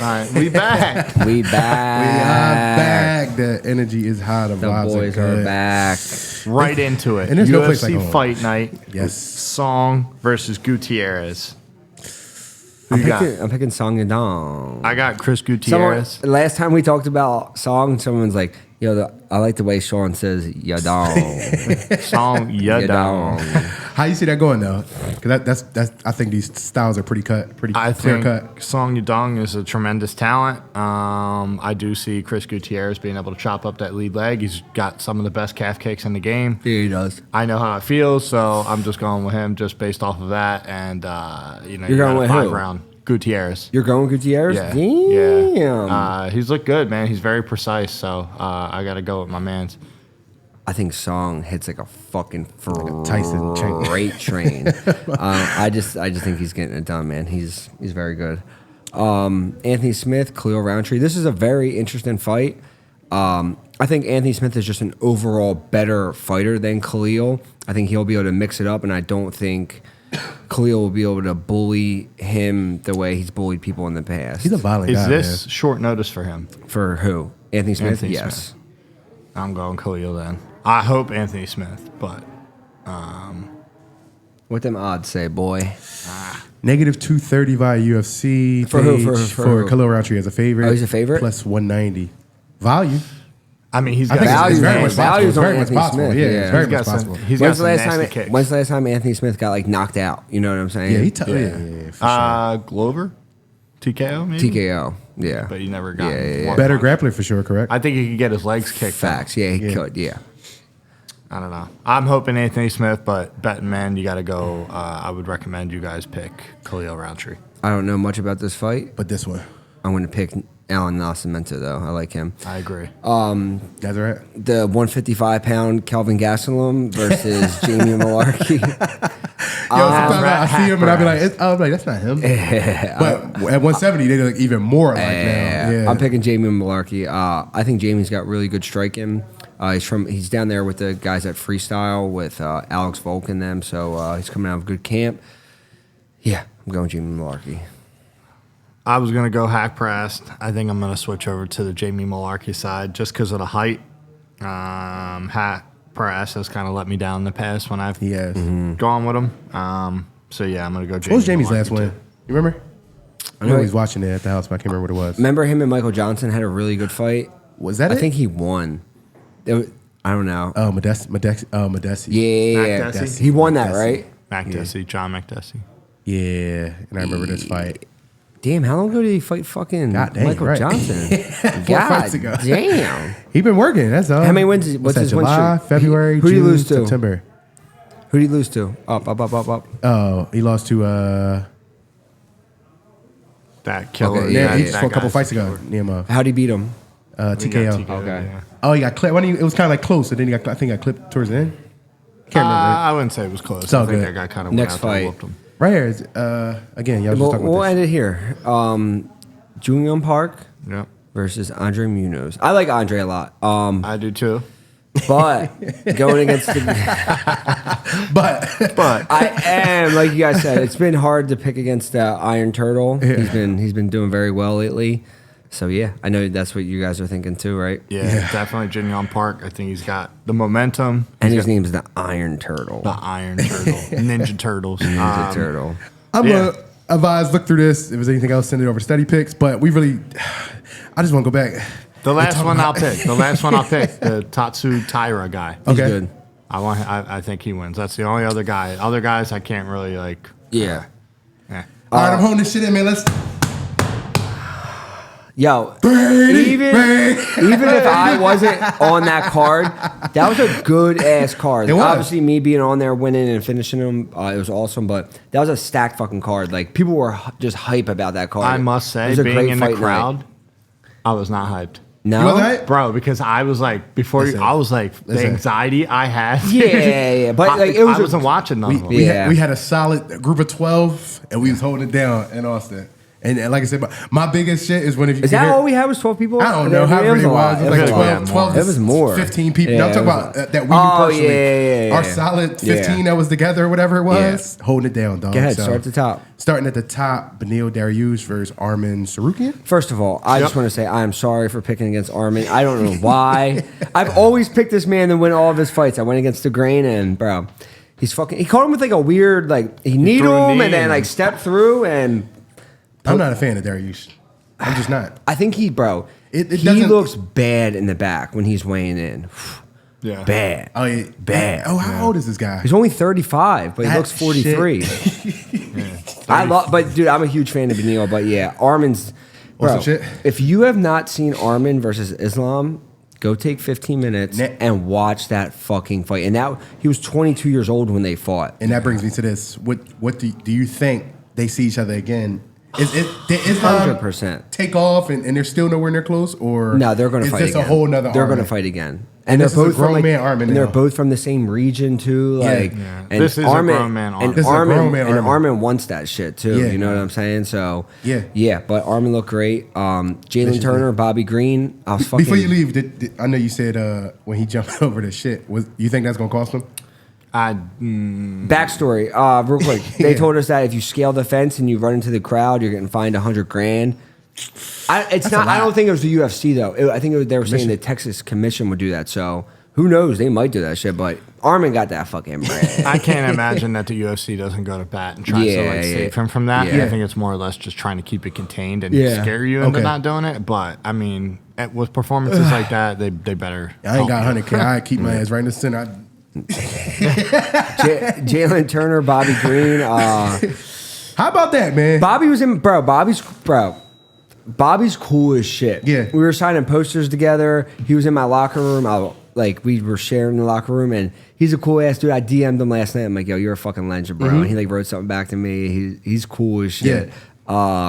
right, we back. We back. We are back. The energy is high. The vibes boys are good. back. Right into it. And there's no place like home. Fight Night. Yes. Song versus Gutierrez. I'm picking Song Yadong. I got Chris Gutierrez. Last time we talked about Song, someone's like, yo, I like the way Sean says Yadong. Song Yadong. How you see that going though? Because that's I think these styles are pretty clear cut. Song Yadong is a tremendous talent. I do see Chris Gutierrez being able to chop up that lead leg. He's got some of the best calf kicks in the game. Yeah, he does. I know how it feels, so I'm just going with him just based off of that. And you're going with who? Round Gutierrez. You're going Gutierrez? Yeah. Damn. Yeah. He's looked good, man. He's very precise, so I got to go with my man's. I think Song hits like a fucking Tyson chain. freight train. I just think he's getting it done, man. He's very good. Anthony Smith, Khalil Rountree. This is a very interesting fight. I think Anthony Smith is just an overall better fighter than Khalil. I think he'll be able to mix it up, and I don't think Khalil will be able to bully him the way he's bullied people in the past. He's a violent guy. Is this short notice for him? For who? Anthony Smith? Anthony Yes. Smith. I'm going Khalil then. I hope Anthony Smith, but What them odds say, boy? Negative 230 via UFC. For who? Page For Khalil Rountree as a favorite. Oh, he's a favorite? Plus 190. Value. I mean, he's I got think Value, it's very man. much possible. Value's It's very on much Anthony possible. Smith, Yeah, yeah. it's very He's much got some- possible. he's got When's the last nasty time? kicks. When's the last time Anthony Smith got like knocked out? You know what I'm saying? Yeah, yeah, for sure. Glover, TKO maybe. TKO. Yeah. But he never got Yeah. Better grappler for sure, correct? I think he could get his legs kicked. Facts. Yeah, he could. Yeah. I don't know. I'm hoping Anthony Smith, but betting man, you got to go. I would recommend you guys pick Khalil Rountree. I don't know much about this fight. But this one. I'm going to pick Allan Nascimento, though. I like him. I agree. That's right. The 155-pound Kelvin Gastelum versus Jamie Mullarkey. Sometimes I see him and I'll be like, that's not him. But at 170, they look even more like now. Yeah. I'm picking Jamie Mullarkey. I think Jamie's got really good striking. He's down there with the guys at Freestyle with Alex Volk and them, so he's coming out of a good camp. Yeah, I'm going Jamie Mullarkey. I was going to go Haqparast. I think I'm going to switch over to the Jamie Mullarkey side just because of the height. Haqparast has kind of let me down in the past when I've gone with him. So, yeah, I'm going to go Jamie What was Jamie's Mullarkey last win? too. You remember? I know he's watching it at the house, but I can't remember what it was. Remember him and Michael Johnson had a really good fight? Was that I it? think he won. I don't know. Oh, Modesti. Yeah. McDessie? He won that, right? John McDessie. Yeah, and I remember this fight. Damn, how long ago did he fight fucking God dang, Michael right. Johnson? 4 fights ago. Damn. He been working. That's all. How many wins? What's his win July, streak? February, Who did he June, lose to? September. Who did he lose to? Up. Oh, he lost to That killer. Okay, yeah, he yeah. just fought a couple fights ago. Nehemiah. How'd he beat him? TKO. Okay. Yeah. Oh, he got clipped. It was kind of like close, and then I think he got clipped towards the end. Can't remember. I wouldn't say it was close. It's all I think good. that guy kind of Next went out there and fight. whooped him. Right here is again. Y'all was just talking We'll about end this. it here. Junyong Park Yeah, versus Andre Muniz. I like Andre a lot. I do too. But going against the But I am, like you guys said, it's been hard to pick against Iron Turtle. Yeah. He's been doing very well lately. So yeah, I know that's what you guys are thinking too, right? Yeah, definitely Junyong Park. I think he's got the momentum. And He's his got name's the Iron Turtle. the Iron Turtle, Ninja Turtles. Ninja Turtle. I'm Yeah. gonna advise look through this. If there's anything else, send it over to SteadyPicks. But we really, I just want to go back. The last one I'll pick. The Tatsuro Taira guy. He's Okay. good. I think he wins. That's the only other guy. Other guys I can't really like. Yeah. Eh. All right, I'm holding this shit in, man. Let's. Yo, Brady, even Brady. even if I wasn't on that card, that was a good ass card. It was. Obviously, me being on there, winning and finishing them, it was awesome. But that was a stacked fucking card. Like people were just hype about that card. I must It say, was a being great in the fight crowd, night. I was not hyped. No, You wasn't hyped? Bro, because I was like, the Listen. anxiety I had. Yeah, but like it was. I wasn't watching none of them. We Yeah. had a solid group of 12, and we was holding it down in Austin. And like I said, my biggest shit is when if you Is that all we had was 12 people? I don't know how many it was. It was like 12 it was more. 15 people. Yeah, I'm talking about that we do personally. Yeah. Our solid 15 that was together or whatever it was. Holding it down, dog. Go ahead, start at the top. Starting at the top, Beneil Dariush versus Arman Sarukian. First of all, I just want to say I am sorry for picking against Arman. I don't know why. I've always picked this man to win all of his fights. I went against the grain, and bro, he caught him with like a weird, like he kneed him and then like stepped through and. I'm not a fan of Dariush. I'm just not. I think he looks bad in the back when he's weighing in. Yeah. Bad. Oh, yeah. Bad. Oh, how old is this guy? He's only 35, but he looks 43. But dude, I'm a huge fan of Beneil. But yeah, Arman's. Bro, if you have not seen Arman versus Islam, go take 15 minutes and watch that fucking fight. And he was 22 years old when they fought. And that brings me to this. What do you think they see each other again? Is 100% take off and they're still nowhere near close, or no? They're going to fight again. Is this a whole nother? They're going to fight again, and they're both from they're both from the same region too. Like, and this is Arman, a grown man. And Arman wants that shit too. Yeah. You know what I'm saying? So yeah. But Arman looked great. Jalen Turner, Bobby Green. I was fucking. Before you leave, I know you said when he jumped over the shit. You think that's going to cost him? Backstory, real quick. They told us that if you scale the fence and you run into the crowd, you're getting fined $100,000. I don't think it was the UFC though. I think they were saying the Texas Commission would do that. So who knows? They might do that shit. But Arman got that fucking bread. I can't imagine that the UFC doesn't go to bat and try to save him from that. I think it's more or less just trying to keep it contained and scare you into not doing it. But I mean, with performances like that, they better. I ain't got $100,000. I keep my ass right in the center. Jalen Turner, Bobby Green. How about that, man? Bobby was in, Bobby's cool as shit. Yeah, we were signing posters together. He was in my locker room. We were sharing the locker room, and he's a cool ass dude. I DM'd him last night. I'm like, yo, you're a fucking legend, bro. And he like wrote something back to me. He's cool as shit. Yeah.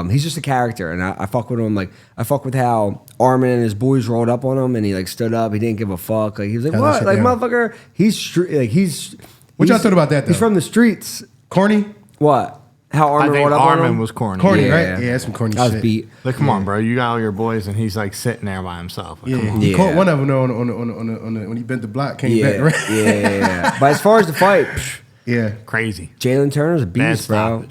He's just a character, and I fuck with him. Like I fuck with how Arman and his boys rolled up on him, and he like stood up. He didn't give a fuck. Like he was like, "What? Like motherfucker." He's. What y'all thought about that? Though? He's from the streets. Corny. What? How Arman rolled up on him? Arman was corny. Corny, right? Yeah, that's some corny shit. I was beat. Like, come on, bro. You got all your boys, and he's like sitting there by himself. Like, come on. He caught one of them on when he bent the block, came back. Right? Yeah. But as far as the fight, crazy. Jalen Turner's a beast, bro.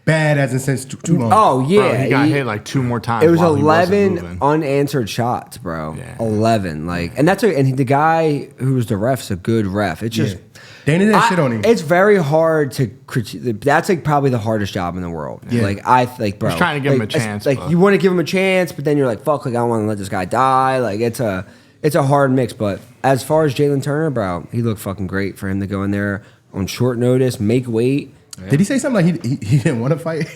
Bad as in since too long. Oh yeah, bro, he got hit like 2 more times. It was 11 unanswered shots, bro. Yeah. 11, like, and the guy who was the ref's a good ref. It's just they did that shit on him. It's very hard to critique. That's like probably the hardest job in the world. Yeah. Bro, just trying to give him a chance. Like you want to give him a chance, but then you're like, fuck, like I don't want to let this guy die. Like it's a hard mix. But as far as Jalen Turner, bro, he looked fucking great for him to go in there on short notice, make weight. Yeah. Did he say something like he didn't want to fight?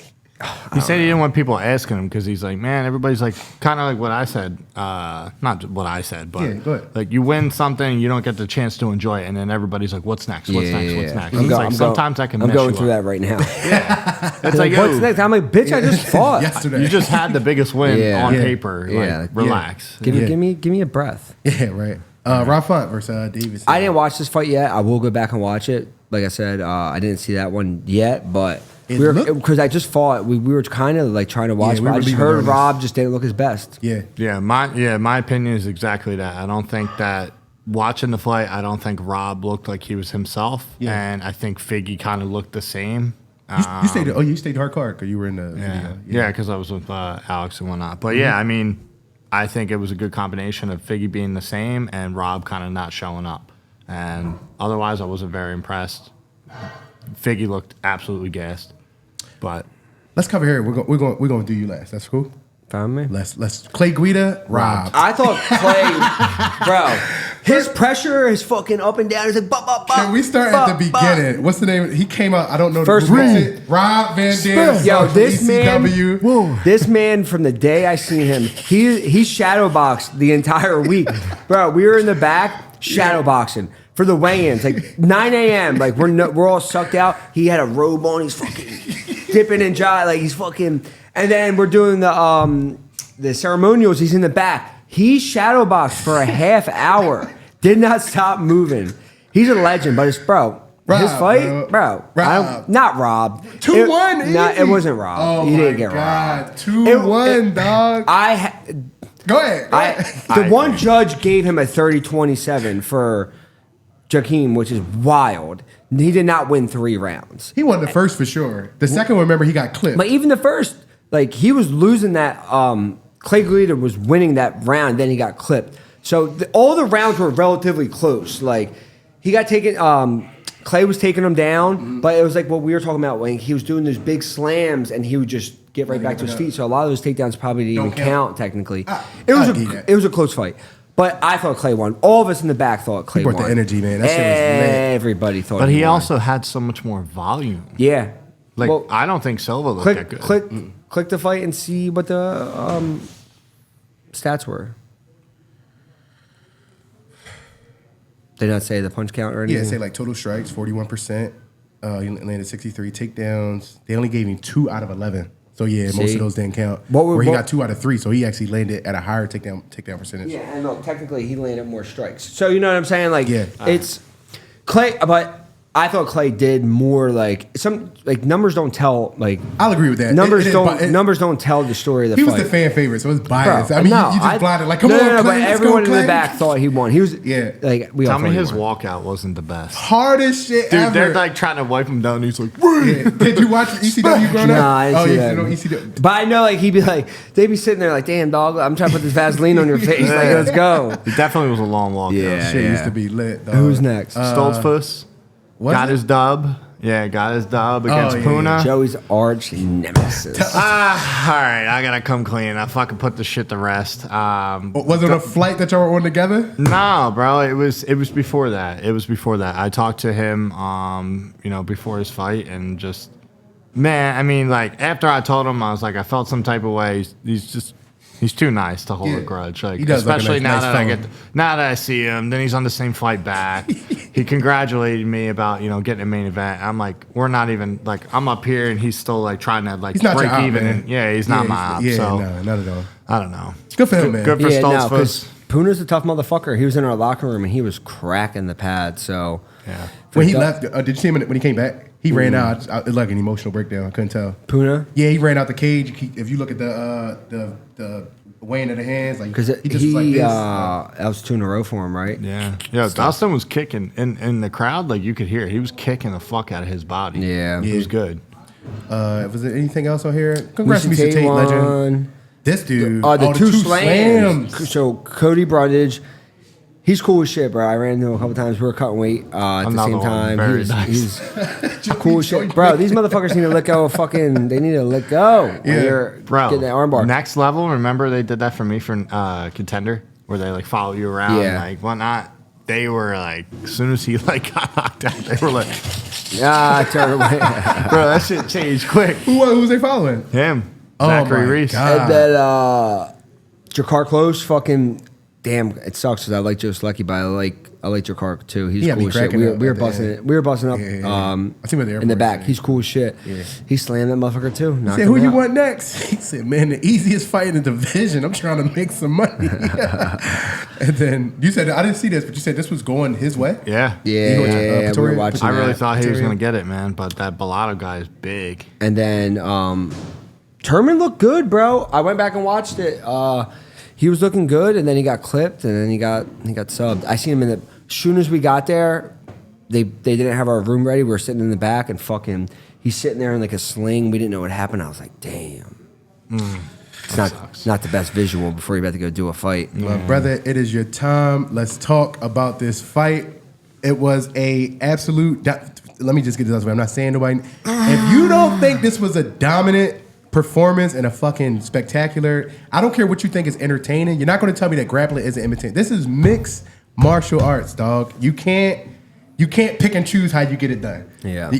He said he didn't want people asking him because he's like, man, everybody's like, kind of like what I said. Not what I said, but go ahead. Like you win something, you don't get the chance to enjoy it, and then everybody's like, what's next? What's next? What's next? Sometimes I can. I'm going through that right now. It's like, what's next? I'm like, bitch, I just fought yesterday. You just had the biggest win on paper. Like, relax. Give me a breath. Yeah, right. Rob Font versus Davis. I didn't watch this fight yet. I will go back and watch it. Like I said, I didn't see that one yet, but because I just fought. We were kind of like trying to watch. But I just heard Rob just didn't look his best. My opinion is exactly that. I don't think that watching the fight, I don't think Rob looked like he was himself, and I think Figgy kind of looked the same. You stayed hardcore because you were in the video. Yeah, because I was with Alex and whatnot. But I mean, I think it was a good combination of Figgy being the same and Rob kind of not showing up. And otherwise, I wasn't very impressed. Figgy looked absolutely gassed. But let's cover here. We're going to do you last. That's cool. Found me. Let's Clay Guida, Rob. I thought Clay, bro, his pressure is fucking up and down. He's like, Can we start at the beginning? What's the name? He came out. I don't know. First Rob Van Dam. Yo, this man from the day I seen him, he shadowboxed the entire week, bro. We were in the back shadowboxing for the weigh-ins, like 9 a.m. Like we're all sucked out. He had a robe on. He's fucking dipping and jive. Like he's fucking. And then we're doing the ceremonials. He's in the back. He shadowboxed for a half hour. Did not stop moving. He's a legend, but His fight, bro. Not robbed. 2-1. No, it wasn't robbed. Oh He didn't get God. robbed. 2-1, dog. Go ahead. The one judge gave him a 30-27 for Jakeem, which is wild. He did not win 3 rounds. He won the first for sure. The second one, remember, he got clipped. But even the first, like, he was losing that. Clay Guida was winning that round, then he got clipped. So all the rounds were relatively close. Like, he got taken. Clay was taking him down, but it was like what we were talking about when he was doing those big slams, and he would just get right back to his feet. So a lot of those takedowns probably didn't even count technically. It was a close fight. But I thought Clay won. All of us in the back thought Clay won. He brought the energy, man. That shit was lit. Everybody thought. But he won. also had so much more volume. Yeah. Like, I don't think Silva looked that good. Click the fight and see what the stats were. Did not say the punch count or anything? Yeah, say like total strikes, 41%. He landed 63 takedowns. They only gave him 2 out of 11. So yeah, most of those didn't count. He got 2 out of 3, so he actually landed at a higher takedown percentage. Yeah, and look, technically he landed more strikes. So you know what I'm saying? Like, it's Clay, but I thought Clay did more. Like some numbers don't tell. Like I'll agree with that. Numbers don't tell the story of the fight. He was the fan favorite, so it's biased. Bro, I mean, you just blinded. Like, come on, Clay, but everyone in the back thought he won. He was like, we all tell me his won. walkout wasn't the best. Hardest shit Dude, ever. they're like trying to wipe him down. And he's like, Did you watch ECW growing up? Nah, I didn't see that. You know ECW. But I know, like, he'd be like, they'd be sitting there like, damn, dog, I'm trying to put this Vaseline on your face. Like, let's go. It definitely was a long walkout. Yeah. Shit used to be lit, dog. Who's next? Stoltzfus got his dub. Yeah, got his dub against Puna. Joey's arch nemesis. All right, I gotta come clean. I fucking put the shit to rest. Was it a flight that y'all were on together? No, bro. It was before that. I talked to him, before his fight, and just, man. I mean, like after I told him, I was like, I felt some type of way. He's too nice to hold a grudge. Like, he does especially now now that I see him. Then he's on the same fight back. He congratulated me about getting a main event. I'm like, we're not even like, I'm up here and he's still like trying to like break even. And, he's not my op. So no, not at all. I don't know. Good for him, man. Good for Stoltzfus. Puna's a tough motherfucker. He was in our locker room and he was cracking the pad. So when he left, did you see him when he came back? He ran out. It was like an emotional breakdown. I couldn't tell. Puna? Yeah, he ran out the cage. If you look at the weighing of the hands, like because he just was like this. That was 2 in a row for him, right? Yeah. Dustin was kicking in the crowd. Like you could hear, he was kicking the fuck out of his body. Yeah, it was good. Was there anything else on here? Congrats to Mr. Tate, legend. This dude, the 2 slams. So Cody Brundage. He's cool as shit, bro. I ran into him a couple times. We were cutting weight at the same time. He's cool as shit. Bro, these motherfuckers need to let go of they need to let go. Yeah. Bro, getting that armbar. Next level, remember they did that for me for Contender? Where they like follow you around, like whatnot. They were like, as soon as he like got knocked out, they were like, terrible. Bro, that shit changed quick. Who was they following? Him. Oh Zachary Reese. God. And then Jakar Close fucking... Damn, it sucks because I like Joe Selecki, but I like Jakar too. He's cool as shit. We were busting it. We were busting up I see him in the back. He's cool as shit. Yeah. He slammed that motherfucker too. He said, who you want next? He said, man, the easiest fight in the division. I'm trying to make some money. And then you said, I didn't see this, but you said this was going his way? Yeah. Yeah, we were watching I really thought he was going to get it, man, but that Bellato guy is big. And then Turman looked good, bro. I went back and watched it. He was looking good, and then he got clipped, and then he got subbed. I seen him as soon as we got there, they didn't have our room ready. We were sitting in the back, and fucking, he's sitting there in like a sling. We didn't know what happened. I was like, damn. It's not the best visual before you're about to go do a fight. Well, brother, it is your time. Let's talk about this fight. It was a absolute. Let me just get this out of the way. I'm not saying nobody. If you don't think this was a dominant performance and a fucking spectacular, I don't care what you think is entertaining. You're not going to tell me that grappling isn't entertaining. This is mixed martial arts, dog. You can't pick and choose how you get it done. Yeah,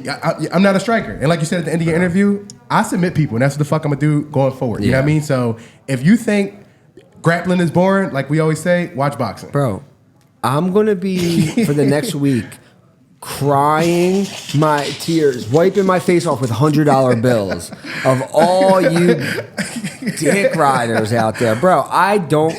I'm not a striker, and like you said at the end of your interview, I submit people, and that's what the fuck I'm gonna do going forward. You know what I mean? So if you think grappling is boring, like we always say, watch boxing, bro. I'm gonna be for the next week crying my tears, wiping my face off with $100 bills of all you dick riders out there, bro. I don't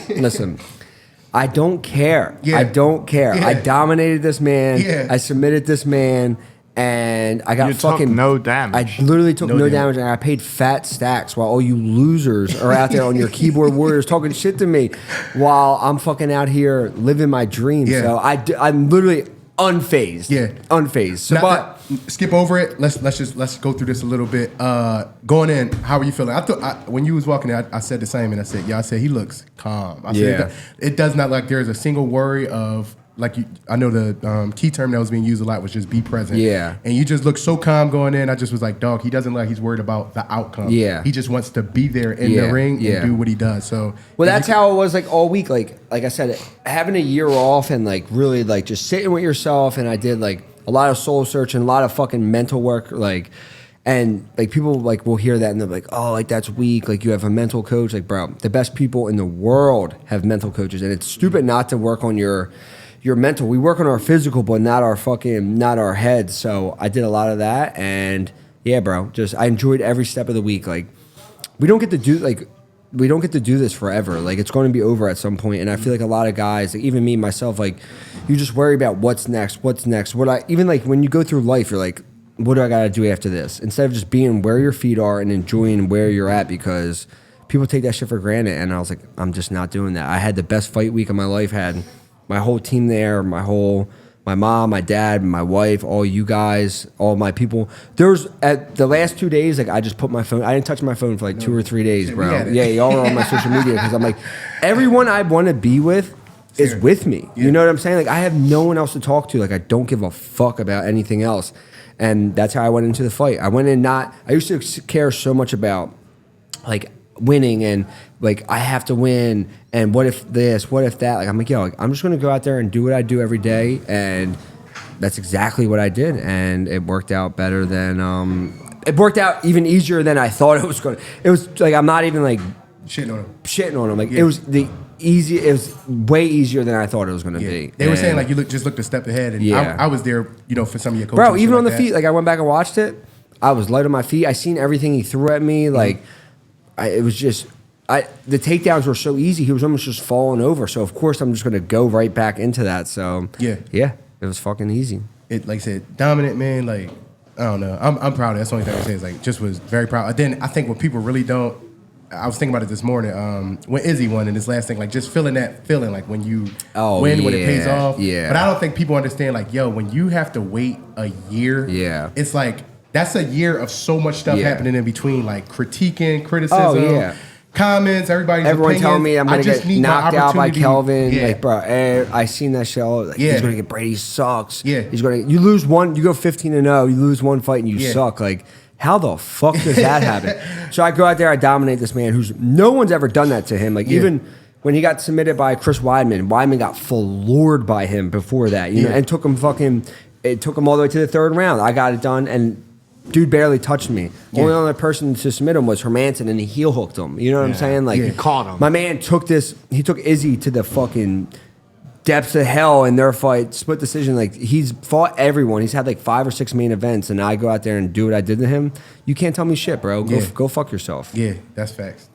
care. Yeah. I don't care. Yeah. I dominated this man. Yeah. I submitted this man, And I got You took no damage. I literally took No no damage. damage, and I paid fat stacks while all you losers are out there on your keyboard warriors talking shit to me while I'm fucking out here living my dreams. Yeah. So I'm literally unfazed. Yeah. Unfazed. So, Now, skip over it. Let's go through this a little bit. Going in, how are you feeling? I thought when you was walking in, I said the same, and I said he looks calm. I said it does not like there's a single worry of like you. I know the key term that was being used a lot was just be present. Yeah. And you just look so calm going in. I just was like, dog, he doesn't look like he's worried about the outcome. Yeah. He just wants to be there in the ring and do what he does. So well, that's how it was like all week. Like I said, having a year off and like really like just sitting with yourself. And I did like a lot of soul searching, a lot of fucking mental work. Like, and like people like will hear that and they're like, oh, like that's weak. Like you have a mental coach. Like, bro, the best people in the world have mental coaches, and it's stupid not to work on your mental. We work on our physical, but not our heads. So I did a lot of that, and yeah, bro, just I enjoyed every step of the week. Like we don't get to do this forever. Like it's going to be over at some point. And I feel like a lot of guys, like even me myself, like you just worry about what's next. Even like when you go through life, you're like, what do I got to do after this? Instead of just being where your feet are and enjoying where you're at, because people take that shit for granted. And I was like, I'm just not doing that. I had the best fight week of my life. Had my whole team there, my mom, my dad, my wife, all you guys, all my people. There was at the last 2 days, like I just put my phone. I didn't touch my phone for like 2 or 3 days, bro. Yeah, y'all are on my social media because I'm like, everyone I want to be with is with me. Yeah. You know what I'm saying? Like I have no one else to talk to. Like I don't give a fuck about anything else, and that's how I went into the fight. I went in I used to care so much about like winning and like I have to win and what if this, what if that. Like I'm like, yo, like, I'm just gonna go out there and do what I do every day, and that's exactly what I did, and it worked out better than it worked out even easier than I thought it was gonna. It was like I'm not even like shitting on him. Like it was it was way easier than I thought it was gonna be. They were saying like you just looked a step ahead, and I was there, for some of your coaches. Bro, even on the feet, like I went back and watched it. I was light on my feet. I seen everything he threw at me. Like it was just. The takedowns were so easy. He was almost just falling over. So of course I'm just gonna go right back into that. So yeah, it was fucking easy. It like I said, dominant, man. Like I don't know. I'm proud of it. That's the only thing I say is like just was very proud. Then I think what people really don't. I was thinking about it this morning. When Izzy won in this last thing, like just feeling that feeling, like when you win, when it pays off. Yeah. But I don't think people understand, like, yo, when you have to wait a year, it's like that's a year of so much stuff happening in between, like critiquing, criticism. Comments, everyone telling me I'm gonna get knocked out by Kelvin. Yeah. Like, bro, I seen that show. Like, he's gonna get Brady sucks. Yeah, you lose one, you go 15-0, you lose one fight and you suck. Like, how the fuck does that happen? So I go out there, I dominate this man who's no one's ever done that to him. Like even when he got submitted by Chris Weidman got floored by him before that, you know, and took him all the way to the third round. I got it done and. Dude barely touched me. Only other person to submit him was Hermanson, and he heel hooked him. You know what I'm saying? Like, he caught him. My man he took Izzy to the fucking depths of hell in their fight, split decision. Like, he's fought everyone. He's had like 5 or 6 main events, and I go out there and do what I did to him. You can't tell me shit, bro. Go fuck yourself. Yeah, that's facts.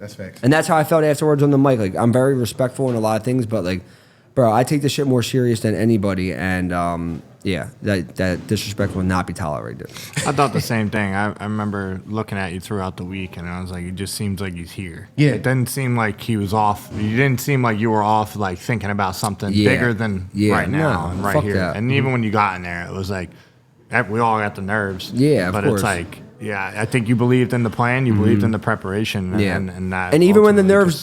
And that's how I felt afterwards on the mic. Like, I'm very respectful in a lot of things, but like, bro, I take this shit more serious than anybody, and that disrespect will not be tolerated. I thought the same thing. I remember looking at you throughout the week, and I was like, it just seems like he's here. Yeah. It didn't seem like he was off. You didn't seem like you were off, like thinking about something bigger than right now and right here. That. And even when you got in there, it was like, we all got the nerves. Yeah, but it's like, I think you believed in the plan, you believed in the preparation, and that. And even when the nerves,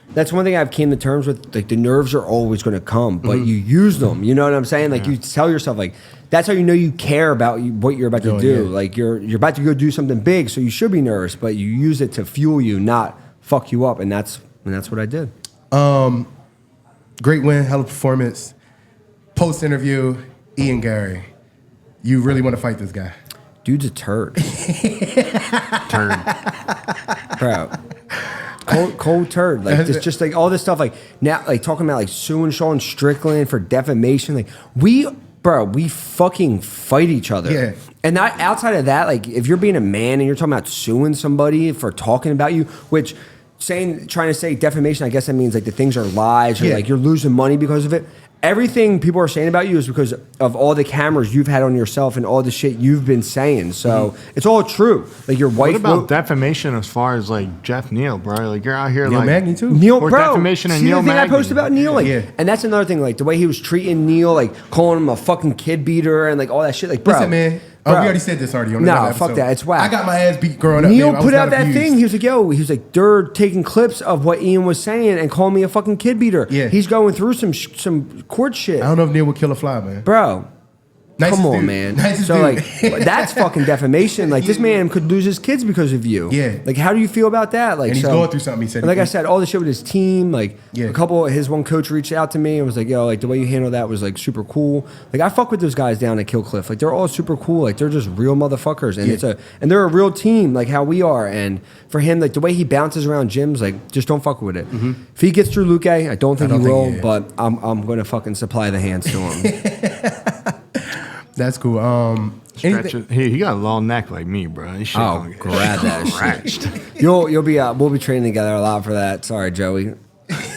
that's one thing I've came to terms with. Like, the nerves are always going to come, but you use them. You know what I'm saying? Like, you tell yourself, like, that's how you know you care about what you're about to do. Like, you're about to go do something big, so you should be nervous, but you use it to fuel you, not fuck you up. And that's what I did. Great win, hell of performance. Post interview, Ian Garry. You really want to fight this guy? Dude's a turd. Bro. Cold turd, like just like all this stuff, like now, like talking about like suing Sean Strickland for defamation. Like we fucking fight each other. And not outside of that, like if you're being a man and you're talking about suing somebody for talking about you, which trying to say defamation, I guess that means like the things are lies or like you're losing money because of it. everything people are saying about you is because of all the cameras you've had on yourself and all the shit you've been saying. So it's all true. Like your wife. What about defamation as far as like Jeff Neal, bro? Like you're out here Neil like Magny too. Neil, or bro. defamation and See Neil the thing Magny. I posted about Neil, like, Yeah. and that's another thing, like the way he was treating Neil, like calling him a fucking kid beater and like all that shit. Like, bro, Listen, man. bro. We already said this already on No, another fuck episode. that. It's whack. I got my ass beat growing up. Neil babe. I was put out not that abused. thing. He was like, "Yo," he was like, "They're taking clips of what Ian was saying and calling me a fucking kid beater." Yeah. He's going through some court shit, I don't know if Neil would kill a fly, man. bro. Nicest Come on, dude. man. Nicest So dude. like, that's fucking defamation. Like this man could lose his kids because of you. Yeah. Like, how do you feel about that? Like, And he's so- going through something, he said. And like I said, all the shit with his team. Like Yeah. his one coach reached out to me and was like, "Yo, like the way you handle that was like super cool." Like I fuck with those guys down at Kill Cliff. Like they're all super cool. Like they're just real motherfuckers, and Yeah. and they're a real team. Like how we are. And for him, like the way he bounces around gyms, like just don't fuck with it. If he gets through Luke, I don't think he will. yeah. But I'm gonna fucking supply the hands to him. That's cool. Stretch it. He got a long neck like me, bro. This shit Oh, gonna get grab that scratched. shit. You'll be we'll be training together a lot for that. Sorry, Joey.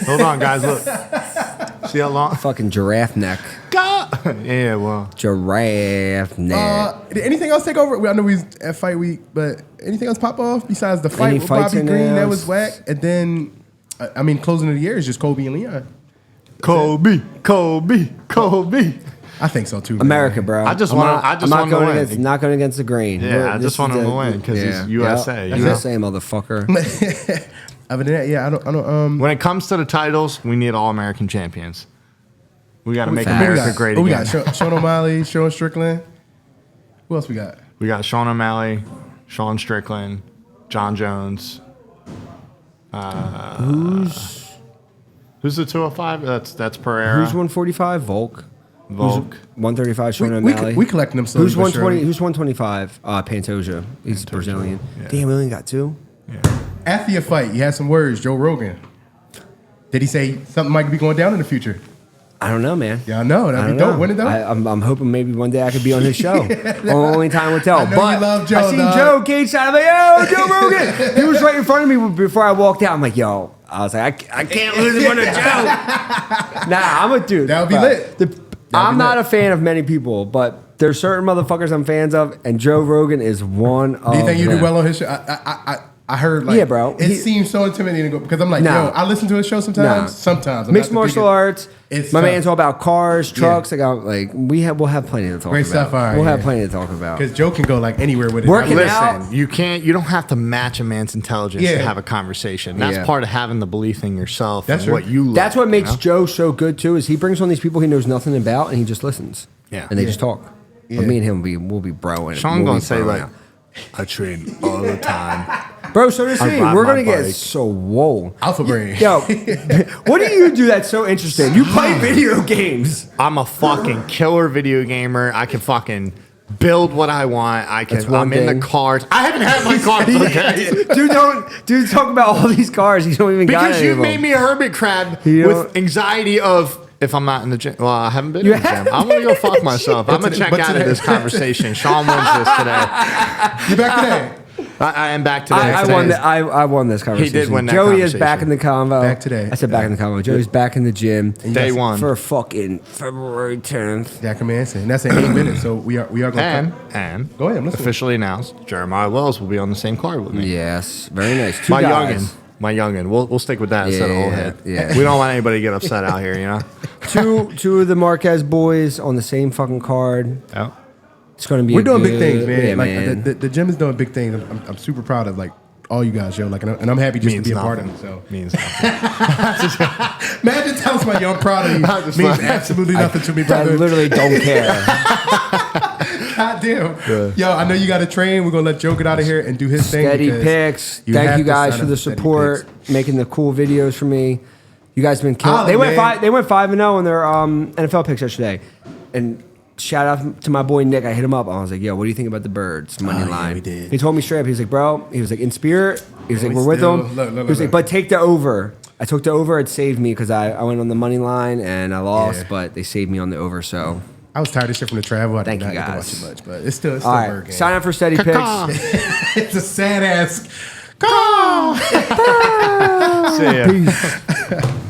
Hold on, guys. Look. See how long? Fucking giraffe neck. God. Yeah, well. Giraffe neck. Did anything else take over? I know we was at fight week, but anything else pop off besides the fight Any with fights Bobby Green? That announced? was whack. And then, I mean, closing of the year is just Colby and Leon. Kobe. I think so too. man. America, bro. I just I'm wanna- not- I just I'm not want him to going win. against not going against the grain. Yeah, I This just want is him to the- win 'cause he's USA, Yep. you know? USA, motherfucker. Other than that, yeah, I don't. When it comes to the titles, we need all American champions. We got to make Facts. America great Who we again. got? Sean O'Malley, Sean Strickland. Who else we got? We got Sean O'Malley, Sean Strickland, John Jones. Who's the 205? That's Pereira. Who's 145? Volk. Volk. 135. Sean We, O'Malley. we collecting them slowly. Who's but 120? surely. Who's 125? Pantoja. He's Brazilian. yeah. Damn, we only got two. After your fight, you had some words. Joe Rogan. Did he say something might be going down in the future? I don't know, man. Yeah, I know. I That'd don't be dope. know. When it though? I'm hoping maybe one day I could be on his show. Only time will tell. I know but you love Joe, I seen dog. Joe cage side. I'm like, yo, Joe Rogan. He was right in front of me before I walked out. I'm like, yo. I was like, I can't lose in front of Joe. Nah, I'm a dude. That would be lit. I'm be not lit. a fan of many people, but there's certain motherfuckers I'm fans of, and Joe Rogan is one of Do you think you them. do well on his show? I heard like Yeah, bro. It seems so intimidating to go because I'm like, Nah. yo, I listen to his show sometimes. Nah. Sometimes I'm Mixed not the martial biggest- arts. It's My tough. man's all about cars, trucks. We'll have plenty to talk Great about. stuff, all right, we'll have yeah. plenty to talk about. Because Joe can go like anywhere with it. Working I out. Listen, you don't have to match a man's intelligence Yeah. to have a conversation. That's Yeah. part of having the belief in yourself That's and what true. you like. That's what makes you know? Joe so good too. Is he brings on these people he knows nothing about and he just listens. Yeah. and they Yeah. just talk. Yeah. But me and him we'll be broing. Sean We'll gonna be say broing like, out. I train all the time. Bro, so does I he. ride We're my gonna get bike. so whoa. Alpha brain. Yo, what do you do that's so interesting? You play video games. I'm a fucking killer video gamer. I can fucking build what I want. That's one I'm in thing. the cars. I haven't had my cars, okay? Dude, talk about all these cars. You don't even got Because any you of them. made me a hermit crab You with don't- anxiety of if I'm not in the gym. Well, I haven't been You in the gym. haven't I'm gonna go fuck myself. I'm gonna check but out of today- this conversation. Sean wins this today. You back today? I am back today. I won. I won this conversation. did win that Joey is back in conversation. the convo. Back today. I said back in the convo. Joey's back in the gym. Day one. for fucking February 10th. Jack Manson. And that's in 8 minutes. So we are going to And Go ahead, I'm listening. officially announced Jeremiah Wells will be on the same card with me. Yes, very nice. Two My guys. youngin. My youngin. We'll stick with that instead of old Yeah, head. yeah. We don't want anybody to get upset out here, you know? Two of the Marquez boys on the same fucking card. Yeah. It's going to be. We're a doing big good- things, man. Yeah, like man. The gym is doing big things. I'm super proud of like all you guys, yo. Like, and I'm happy just Means to be a nothing. part of it. So, Means nothing. imagine telling somebody yo, I'm proud of you. I'm just Means like- absolutely nothing to me, I brother. literally don't care. God damn. Yo, I know you got to train. We're gonna let Joe get out of here and do his thing. Steady because picks. you Thank have you to guys sign for up the Steady support, Picks. making the cool videos for me. You guys been killing. Allan, They went man. 5-0 in their NFL picks yesterday, and shout out to my boy Nick. I hit him up. I was like, "Yo, what do you think about the birds money Oh, yeah, line?" we did. He told me straight up. He was like, "Bro," he was like, "In spirit." He was like, we "We're with still- them." look, He was like, look. "But take the over." I took the over. It saved me because I went on the money line and I lost, Yeah. but they saved me on the over. So, I was tired of shit from the travel. I Thank did you, not get to guys. watch too much, but it's still all right, working. sign up for Steady Picks. It's a sad ass call. See ya. Peace.